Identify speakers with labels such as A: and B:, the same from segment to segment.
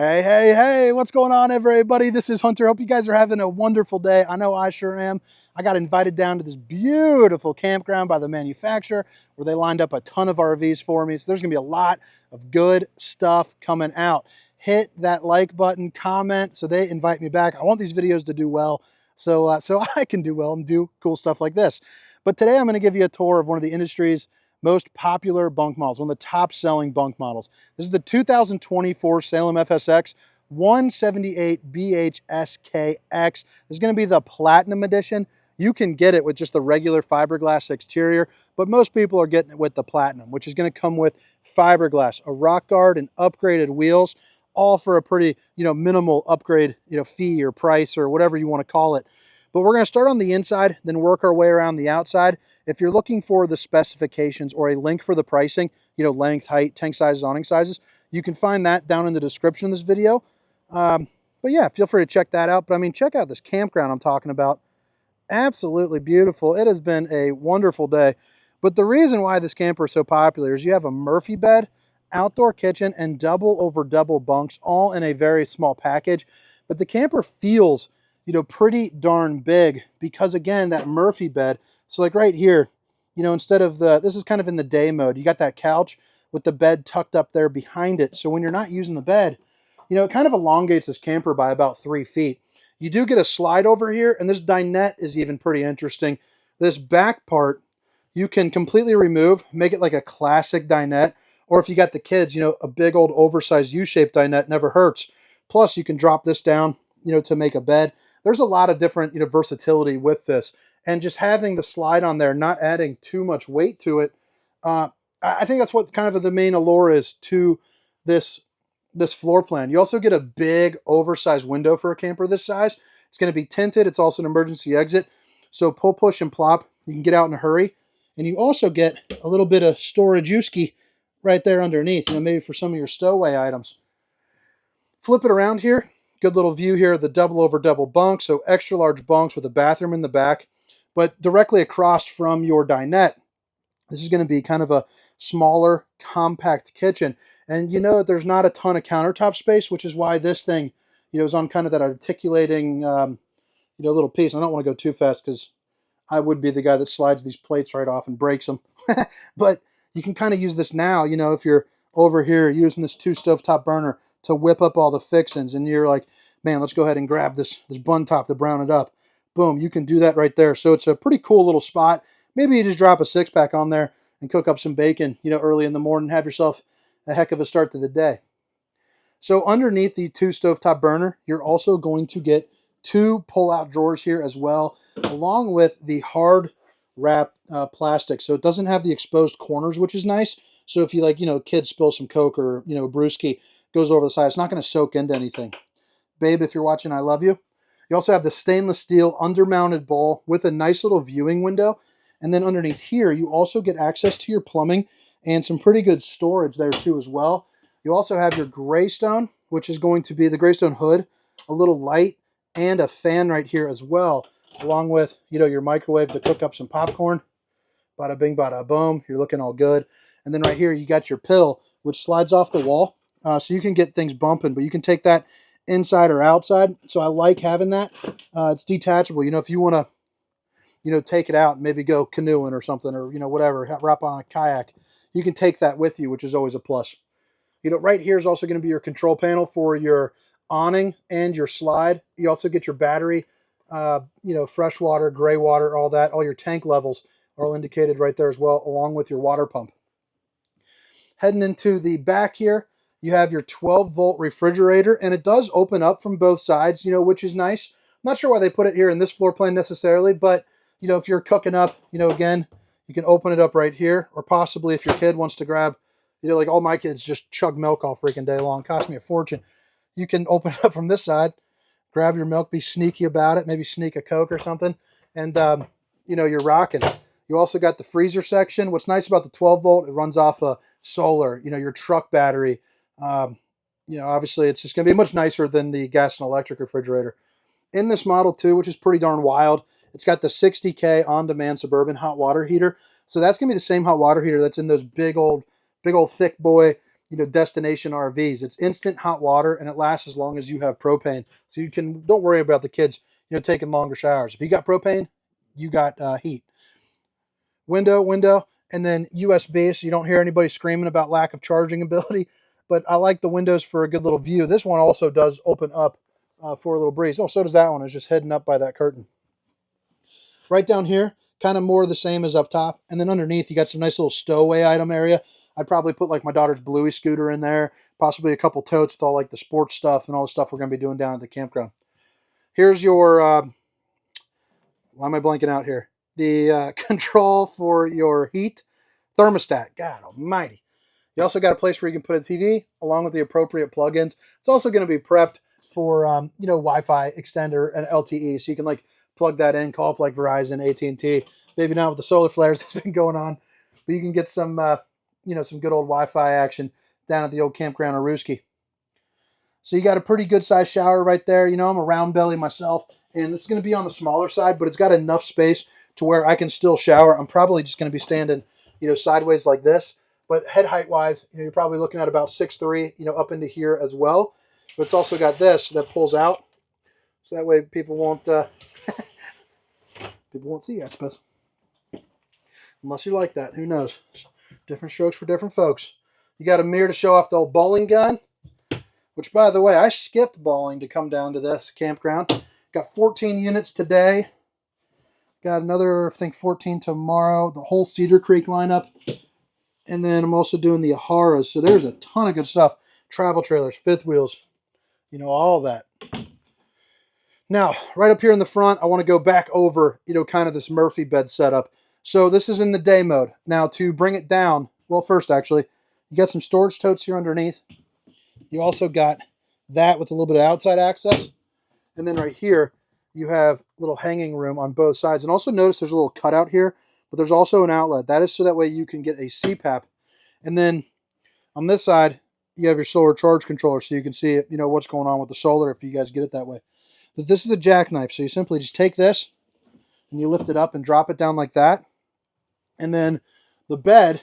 A: Hey, hey, hey, what's going on, everybody? This is Hunter. Hope you guys are having a wonderful day. I know I sure am. I got invited down to this beautiful campground by the manufacturer where they lined up a ton of RVs for me. So there's going to be a lot of good stuff coming out. Hit that like button, comment, so they invite me back. I want these videos to do well so I can do well and do cool stuff like this. But today I'm going to give you a tour of one of the industry's most popular bunk models, one of the top selling bunk models. This is the 2024 Salem FSX 178BHSKX. This is going to be the Platinum Edition. You can get it with just the regular fiberglass exterior, but most people are getting it with the Platinum, which is going to come with fiberglass, a rock guard, and upgraded wheels, all for a pretty, minimal upgrade, fee or price or whatever you want to call it. But we're going to start on the inside, then work our way around the outside. If you're looking for the specifications or a link for the pricing, length, height, tank sizes, awning sizes, you can find that down in the description of this video. But yeah, feel free to check that out. But I mean, check out this campground I'm talking about. Absolutely beautiful. It has been a wonderful day. But the reason why this camper is so popular is you have a Murphy bed, outdoor kitchen, and double over double bunks, all in a very small package. But the camper feels, pretty darn big because, again, that Murphy bed. So like right here, instead of this is kind of in the day mode. You got that couch with the bed tucked up there behind it. So when you're not using the bed, it kind of elongates this camper by about 3 feet. You do get a slide over here, and this dinette is even pretty interesting. This back part, you can completely remove, make it like a classic dinette, or if you got the kids, a big old oversized U-shaped dinette never hurts. Plus, you can drop this down, to make a bed. There's a lot of different, versatility with this. And just having the slide on there, not adding too much weight to it, I think that's what kind of the main allure is to this floor plan. You also get a big oversized window for a camper this size. It's going to be tinted. It's also an emergency exit. So pull, push, and plop. You can get out in a hurry. And you also get a little bit of storage-ooski right there underneath, maybe for some of your stowaway items. Flip it around here. Good little view here of the double over double bunk. So extra large bunks with a bathroom in the back. But directly across from your dinette, this is going to be kind of a smaller, compact kitchen. And there's not a ton of countertop space, which is why this thing, is on kind of that articulating, little piece. I don't want to go too fast because I would be the guy that slides these plates right off and breaks them. But you can kind of use this now, if you're over here using this 2 stovetop burner to whip up all the fixings and you're like, man, let's go ahead and grab this bun top to brown it up. Boom, you can do that right there. So it's a pretty cool little spot. Maybe you just drop a 6-pack on there and cook up some bacon, early in the morning, have yourself a heck of a start to the day. So underneath the 2 stovetop burner, you're also going to get 2 pull-out drawers here as well, along with the hard wrap plastic. So it doesn't have the exposed corners, which is nice. So if you kids spill some Coke or, a brewski goes over the side, it's not going to soak into anything. Babe, if you're watching, I love you. You also have the stainless steel undermounted bowl with a nice little viewing window. And then underneath here, you also get access to your plumbing and some pretty good storage there too as well. You also have your Greystone, which is going to be the Greystone hood, a little light, and a fan right here as well, along with, your microwave to cook up some popcorn. Bada bing, bada boom. You're looking all good. And then right here, you got your pill, which slides off the wall. So you can get things bumping, but you can take that inside or outside. So I like having that. It's detachable. If you want to, take it out and maybe go canoeing or something, or, whatever, wrap on a kayak, you can take that with you, which is always a plus. Right here is also going to be your control panel for your awning and your slide. You also get your battery, fresh water, gray water, all that. All your tank levels are all indicated right there as well, along with your water pump. Heading into the back here, you have your 12-volt refrigerator, and it does open up from both sides, which is nice. I'm not sure why they put it here in this floor plan necessarily, but, if you're cooking up, again, you can open it up right here, or possibly if your kid wants to grab, like all my kids just chug milk all freaking day long. Cost me a fortune. You can open it up from this side, grab your milk, be sneaky about it, maybe sneak a Coke or something, and, you're rocking. You also got the freezer section. What's nice about the 12-volt, it runs off a solar, your truck battery. Obviously it's just going to be much nicer than the gas and electric refrigerator. In this model too, which is pretty darn wild, it's got the 60K on-demand Suburban hot water heater. So that's going to be the same hot water heater that's in those big old thick boy destination RVs. It's instant hot water, and it lasts as long as you have propane. So you don't worry about the kids, taking longer showers. If you got propane, you got heat. Window, and then USB, so you don't hear anybody screaming about lack of charging ability. But I like the windows for a good little view. This one also does open up for a little breeze. Oh, so does that one. It's just heading up by that curtain. Right down here, kind of more of the same as up top. And then underneath, you got some nice little stowaway item area. I'd probably put like my daughter's Bluey scooter in there, possibly a couple totes with all like the sports stuff and all the stuff we're going to be doing down at the campground. Here's your, why am I blanking out here? The control for your heat thermostat. God almighty. You also got a place where you can put a TV along with the appropriate plugins. It's also going to be prepped for, Wi-Fi extender and LTE. So you can like plug that in, call up like Verizon, AT&T. Maybe not with the solar flares that's been going on, but you can get some, some good old Wi-Fi action down at the old campground Aruski. So you got a pretty good sized shower right there. I'm a round belly myself, and this is going to be on the smaller side, but it's got enough space to where I can still shower. I'm probably just going to be standing, sideways like this. But head height wise, you're probably looking at about 6'3", up into here as well. But it's also got this that pulls out, so that way people won't see, I suppose. Unless you like that, who knows? Different strokes for different folks. You got a mirror to show off the old bowling gun, which, by the way, I skipped bowling to come down to this campground. Got 14 units today. Got another, I think, 14 tomorrow. The whole Cedar Creek lineup. And then I'm also doing the Aharas. So there's a ton of good stuff. Travel trailers, fifth wheels, all that. Now, right up here in the front, I want to go back over, kind of this Murphy bed setup. So this is in the day mode. Now, to bring it down, well, first, actually, you got some storage totes here underneath. You also got that with a little bit of outside access. And then right here, you have a little hanging room on both sides. And also notice there's a little cutout here, but there's also an outlet. That is so that way you can get a CPAP. And then on this side, you have your solar charge controller, so you can see, what's going on with the solar if you guys get it that way. But this is a jackknife, so you simply just take this and you lift it up and drop it down like that. And then the bed,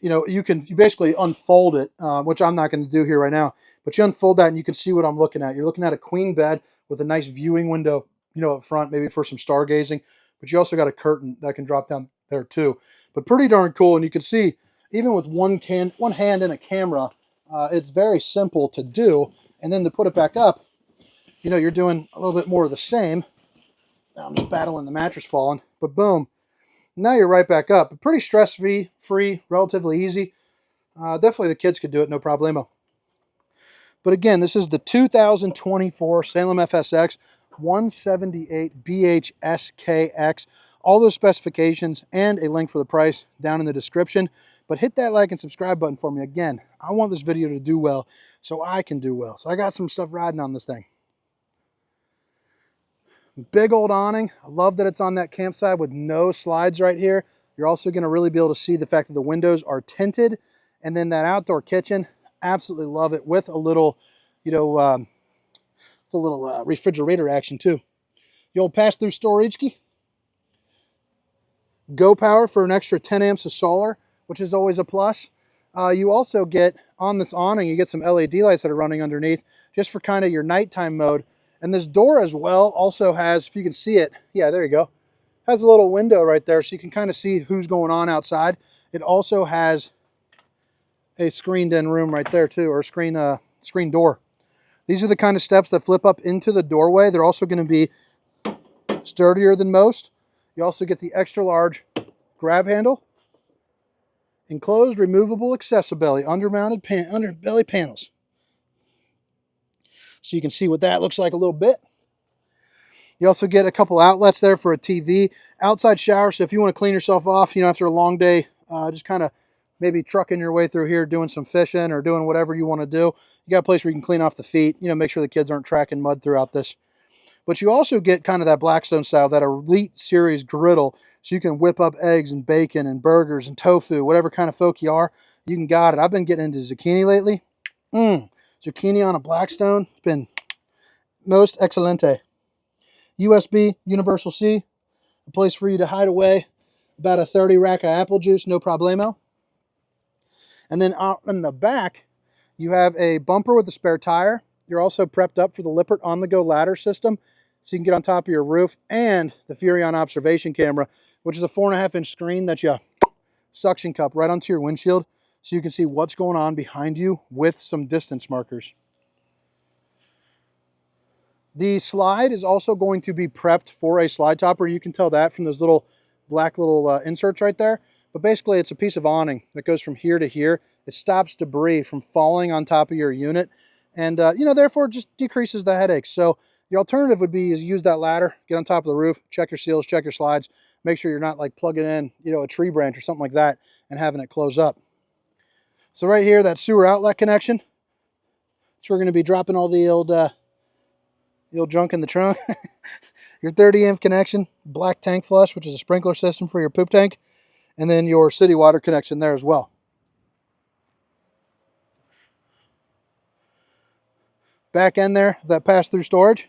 A: you basically unfold it, which I'm not going to do here right now, but you unfold that and you can see what I'm looking at. You're looking at a queen bed with a nice viewing window, up front, maybe for some stargazing, but you also got a curtain that can drop down there too. But pretty darn cool, and you can see, even with one hand in a camera, it's very simple to do. And then to put it back up, you're doing a little bit more of the same. Now I'm just battling the mattress falling, but boom. Now you're right back up. But pretty stress-free, relatively easy. Definitely the kids could do it, no problemo. But again, this is the 2024 Salem FSX 178BHSKX. All those specifications and a link for the price down in the description. But hit that like and subscribe button for me. Again, I want this video to do well so I can do well. So I got some stuff riding on this thing. Big old awning. I love that it's on that campsite with no slides right here. You're also going to really be able to see the fact that the windows are tinted. And then that outdoor kitchen, absolutely love it, with a little, refrigerator action too. The old pass-through storage key. Go power for an extra 10 amps of solar, which is always a plus. You also get, on this awning, you get some LED lights that are running underneath, just for kind of your nighttime mode. And this door as well also has, if you can see it, yeah, there you go, has a little window right there so you can kind of see who's going on outside. It also has a screened-in room right there too, or a screen door. These are the kind of steps that flip up into the doorway. They're also going to be sturdier than most. You also get the extra large grab handle, enclosed removable accessibility, underbelly panels. So you can see what that looks like a little bit. You also get a couple outlets there for a TV, outside shower. So if you want to clean yourself off, after a long day, just kind of maybe trucking your way through here, doing some fishing or doing whatever you want to do, you got a place where you can clean off the feet, make sure the kids aren't tracking mud throughout this. But you also get kind of that Blackstone style, that Elite Series griddle, so you can whip up eggs and bacon and burgers and tofu, whatever kind of folk you are, you can got it. I've been getting into zucchini lately. Zucchini on a Blackstone, it's been most excelente. USB, Universal C, a place for you to hide away about a 30 rack of apple juice, no problemo. And then out in the back, you have a bumper with a spare tire. You're also prepped up for the Lippert on-the-go ladder system, so you can get on top of your roof, and the Furrion observation camera, which is a 4.5-inch screen that you suction cup right onto your windshield, so you can see what's going on behind you with some distance markers. The slide is also going to be prepped for a slide topper. You can tell that from those little black inserts right there. But basically, it's a piece of awning that goes from here to here. It stops debris from falling on top of your unit, and therefore just decreases the headaches. So the alternative would be is use that ladder, get on top of the roof, check your seals, check your slides, make sure you're not like plugging in, a tree branch or something like that and having it close up. So right here, that sewer outlet connection. So we're going to be dropping all the old junk in the trunk. Your 30 amp connection, black tank flush, which is a sprinkler system for your poop tank, and then your city water connection there as well. Back end there, that pass-through storage,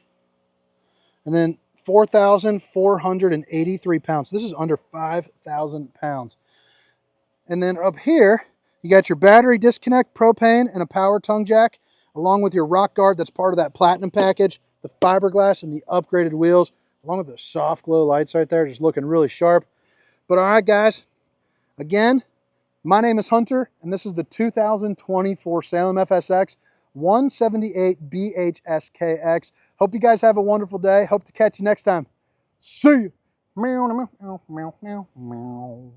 A: and then 4,483 pounds. This is under 5,000 pounds. And then up here, you got your battery disconnect, propane, and a power tongue jack, along with your rock guard that's part of that platinum package, the fiberglass and the upgraded wheels, along with the soft glow lights right there, just looking really sharp. But all right, guys, again, my name is Hunter, and this is the 2024 Salem FSX 178BHSKX. Hope you guys have a wonderful day. Hope to catch you next time. See you. Meow, meow, meow, meow, meow.